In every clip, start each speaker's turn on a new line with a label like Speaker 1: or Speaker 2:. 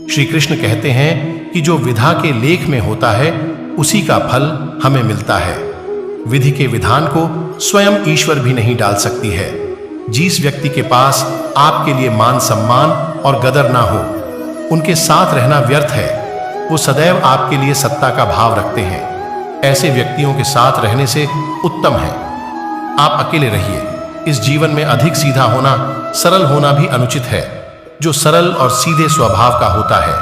Speaker 1: श्री कृष्ण कहते हैं कि जो विधा के लेख में होता है उसी का फल हमें मिलता है। विधि के विधान को स्वयं ईश्वर भी नहीं डाल सकती है। जिस व्यक्ति के पास आपके लिए मान सम्मान और गदर ना हो, उनके साथ रहना व्यर्थ है। वो सदैव आपके लिए सत्ता का भाव रखते हैं। ऐसे व्यक्तियों के साथ रहने से उत्तम है आप अकेले रहिए। इस जीवन में अधिक सीधा होना, सरल होना भी अनुचित है। जो सरल और सीधे स्वभाव का होता है,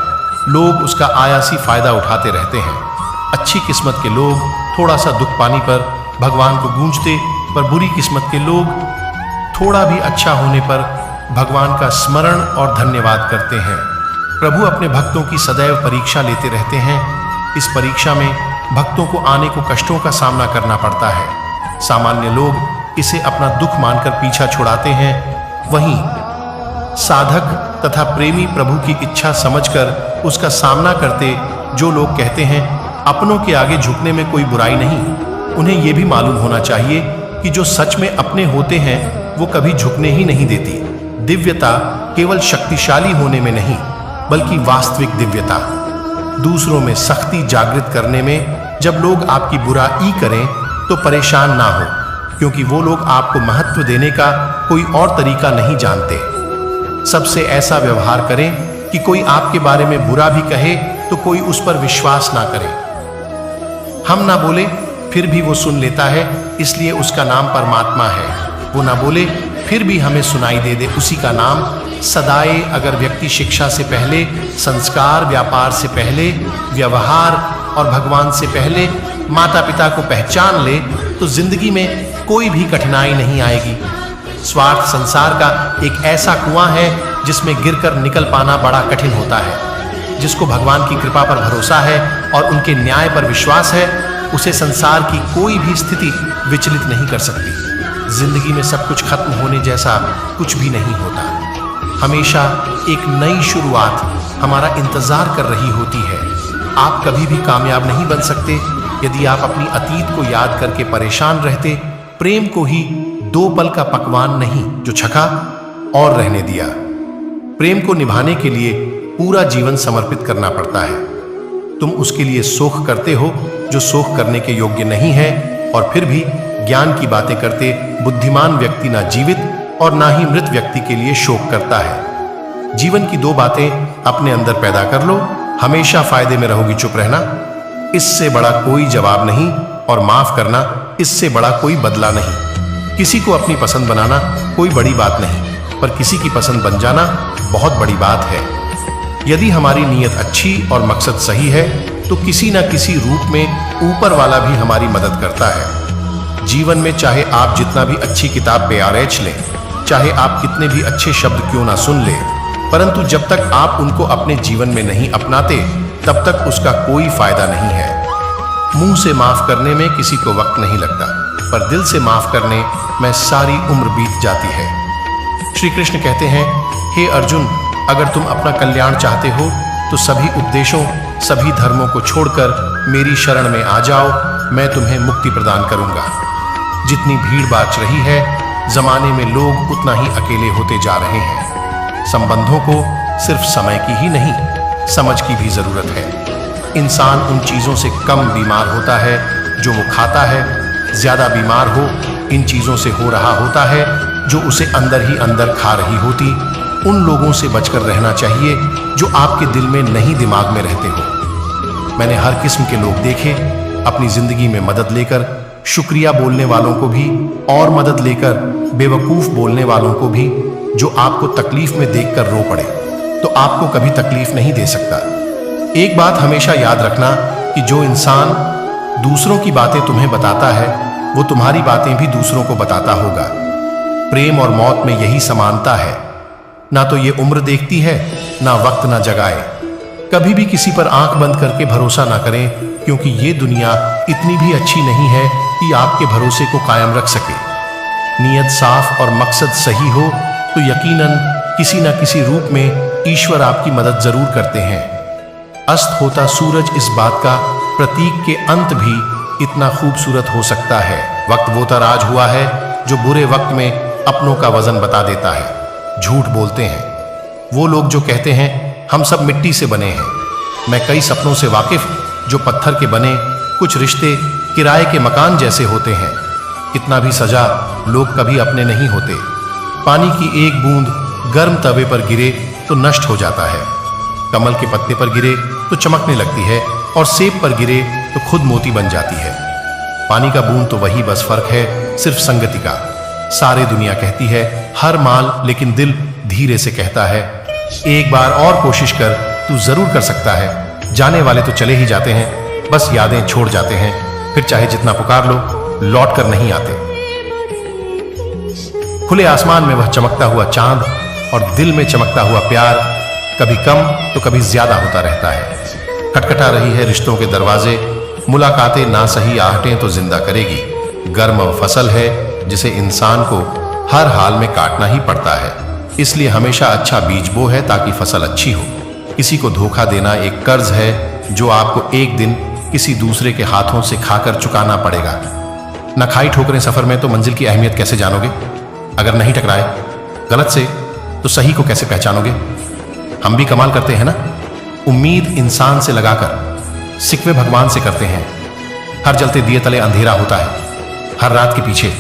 Speaker 1: लोग उसका आयासी फायदा उठाते रहते हैं। अच्छी किस्मत के लोग थोड़ा सा दुख पाने पर भगवान को गूंजते, पर बुरी किस्मत के लोग थोड़ा भी अच्छा होने पर भगवान का स्मरण और धन्यवाद करते हैं। प्रभु अपने भक्तों की सदैव परीक्षा लेते रहते हैं। इस परीक्षा में भक्तों को आने को कष्टों का सामना करना पड़ता है। सामान्य लोग इसे अपना दुख मानकर पीछा छुड़ाते हैं, वहीं साधक तथा प्रेमी प्रभु की इच्छा समझकर उसका सामना करते जो लोग कहते हैं अपनों के आगे झुकने में कोई बुराई नहीं, उन्हें यह भी मालूम होना चाहिए कि जो सच में अपने होते हैं वो कभी झुकने ही नहीं देती। दिव्यता केवल शक्तिशाली होने में नहीं, बल्कि वास्तविक दिव्यता। दूसरों में सख्ती जागृत करने में जब लोग आपकी बुराई करें तो परेशान ना हो, क्योंकि वो लोग आपको महत्व देने का कोई और तरीका नहीं जानते। सबसे ऐसा व्यवहार करें कि कोई आपके बारे में बुरा भी कहे तो कोई उस पर विश्वास ना करे। हम ना बोले फिर भी वो सुन लेता है, इसलिए उसका नाम परमात्मा है। वो ना बोले फिर भी हमें सुनाई दे दे, उसी का नाम सदाए। अगर व्यक्ति शिक्षा से पहले, संस्कार, व्यापार से पहले, व्यवहार और भगवान से पहले माता पिता को पहचान ले तो जिंदगी में कोई भी कठिनाई नहीं आएगी। स्वार्थ संसार का एक ऐसा कुआं है जिसमें गिरकर निकल पाना बड़ा कठिन होता है। जिसको भगवान की कृपा पर भरोसा है और उनके न्याय पर विश्वास है, उसे संसार की कोई भी स्थिति विचलित नहीं कर सकती। जिंदगी में सब कुछ खत्म होने जैसा कुछ भी नहीं होता। हमेशा एक नई शुरुआत हमारा इंतजार कर रही होती है। आप कभी भी कामयाब नहीं बन सकते यदि आप अपनी अतीत को याद करके परेशान रहते। प्रेम को ही दो पल का पकवान नहीं जो छका और रहने दिया। प्रेम को निभाने के लिए पूरा जीवन समर्पित करना पड़ता है। तुम उसके लिए शोक करते हो जो शोक करने के योग्य नहीं है, और फिर भी ज्ञान की बातें करते बुद्धिमान व्यक्ति ना जीवित और ना ही मृत व्यक्ति के लिए शोक करता है। जीवन की दो बातें अपने अंदर पैदा कर लो, हमेशा फायदे में रहोगी। चुप रहना, इससे बड़ा कोई जवाब नहीं, और माफ करना, इससे बड़ा कोई बदला नहीं। किसी को अपनी पसंद बनाना कोई बड़ी बात नहीं, पर किसी की पसंद बन जाना बहुत बड़ी बात है। यदि हमारी नीयत अच्छी और मकसद सही है तो किसी न किसी रूप में ऊपर वाला भी हमारी मदद करता है। जीवन में चाहे आप जितना भी अच्छी किताब PRH लें, चाहे आप कितने भी अच्छे शब्द क्यों ना सुन लें, परंतु जब तक आप उनको अपने जीवन में नहीं अपनाते तब तक उसका कोई फायदा नहीं है। मुंह से माफ करने में किसी को वक्त नहीं लगता, पर दिल से माफ करने में सारी उम्र बीत जाती है। श्री कृष्ण कहते हैं, हे अर्जुन, अगर तुम अपना कल्याण चाहते हो तो सभी उपदेशों, सभी धर्मों को छोड़कर मेरी शरण में आ जाओ, मैं तुम्हें मुक्ति प्रदान करूंगा। जितनी भीड़ बाच रही है जमाने में, लोग उतना ही अकेले होते जा रहे हैं। संबंधों को सिर्फ समय की ही नहीं, समझ की भी जरूरत है। इंसान उन चीजों से कम बीमार होता है जो वो खाता है, ज्यादा बीमार हो इन चीजों से हो रहा होता है जो उसे अंदर ही अंदर खा रही होती। उन लोगों से बचकर रहना चाहिए जो आपके दिल में नहीं, दिमाग में रहते हो। मैंने हर किस्म के लोग देखे, अपनी जिंदगी में मदद लेकर शुक्रिया बोलने वालों को भी, और मदद लेकर बेवकूफ बोलने वालों को भी, जो आपको तकलीफ में देखकर रो पड़े तो आपको कभी तकलीफ नहीं दे सकता। एक बात हमेशा याद रखना कि जो इंसान दूसरों की बातें तुम्हें बताता है वो तुम्हारी बातें भी दूसरों को बताता होगा। प्रेम और मौत में यही समानता है। ना तो ये उम्र देखती है, ना वक्त, ना जगाए। कभी भी किसी पर आंख बंद करके भरोसा ना करें, क्योंकि ये दुनिया इतनी भी अच्छी नहीं है कि आपके भरोसे को कायम रख सके। नीयत साफ और मकसद सही हो तो यकीनन किसी न किसी रूप में ईश्वर आपकी मदद जरूर करते हैं। अस्त होता सूरज इस बात का प्रतीक के अंत भी इतना खूबसूरत हो सकता है। वक्त वो तराज हुआ है जो बुरे वक्त में अपनों का वजन बता देता है। झूठ बोलते हैं वो लोग जो कहते हैं हम सब मिट्टी से बने हैं। मैं कई सपनों से वाकिफ जो पत्थर के बने, कुछ रिश्ते किराए के मकान जैसे होते हैं। कितना भी सजा, लोग कभी अपने नहीं होते। पानी की एक बूंद गर्म तवे पर गिरे तो नष्ट हो जाता है, कमल के पत्ते पर गिरे तो चमकने लगती है, और सेब पर गिरे तो खुद मोती बन जाती है। पानी का बूंद तो वही बस फर्क है सिर्फ संगति का। सारी दुनिया कहती है हर माल, लेकिन दिल धीरे से कहता है एक बार और कोशिश कर, तू जरूर कर सकता है। जाने वाले तो चले ही जाते हैं, बस यादें छोड़ जाते हैं, फिर चाहे जितना पुकार लो लौट कर नहीं आते। खुले आसमान में वह चमकता हुआ चांद और दिल में चमकता हुआ प्यार कभी कम तो कभी ज्यादा होता रहता है। खटखटा रही है रिश्तों के दरवाजे, मुलाकातें ना सही आहटें तो जिंदा करेगी। गर्म फसल है जिसे इंसान को हर हाल में काटना ही पड़ता है, इसलिए हमेशा अच्छा बीज बो है ताकि फसल अच्छी हो। किसी को धोखा देना एक कर्ज है जो आपको एक दिन किसी दूसरे के हाथों से खाकर चुकाना पड़ेगा। न खाई ठोकरें सफर में तो मंजिल की अहमियत कैसे जानोगे? अगर नहीं टकराए गलत से तो सही को कैसे पहचानोगे? हम भी कमाल करते हैं ना, उम्मीद इंसान से लगाकर सिकवे भगवान से करते हैं। हर जलते दिए तले अंधेरा होता है, हर रात के पीछे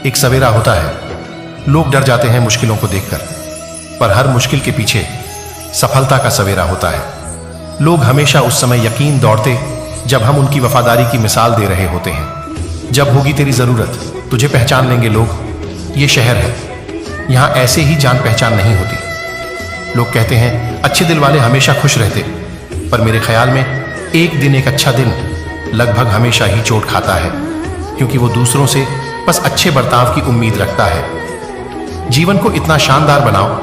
Speaker 1: एक सवेरा होता है। लोग डर जाते हैं मुश्किलों को देखकर, पर हर मुश्किल के पीछे सफलता का सवेरा होता है। लोग हमेशा उस समय यकीन दौड़ते जब हम उनकी वफादारी की मिसाल दे रहे होते हैं। जब होगी तेरी जरूरत तुझे पहचान लेंगे लोग। ये शहर है, यहाँ ऐसे ही जान पहचान नहीं होती। लोग कहते हैं अच्छे दिल वाले हमेशा खुश रहते, पर मेरे ख्याल में एक दिन एक अच्छा दिन लगभग हमेशा ही चोट खाता है, क्योंकि वो दूसरों से बस अच्छे बर्ताव की उम्मीद रखता है। जीवन को इतना शानदार बनाओ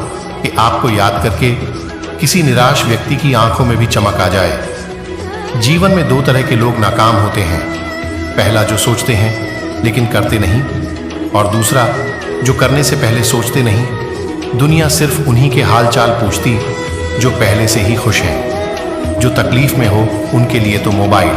Speaker 1: कि आपको याद करके किसी निराश व्यक्ति की आंखों में भी चमक आ जाए। जीवन में दो तरह के लोग नाकाम होते हैं, पहला जो सोचते हैं लेकिन करते नहीं, और दूसरा जो करने से पहले सोचते नहीं। दुनिया सिर्फ उन्हीं के हाल चाल पूछती जो पहले से ही खुश हैं। जो तकलीफ में हो उनके लिए तो मोबाइल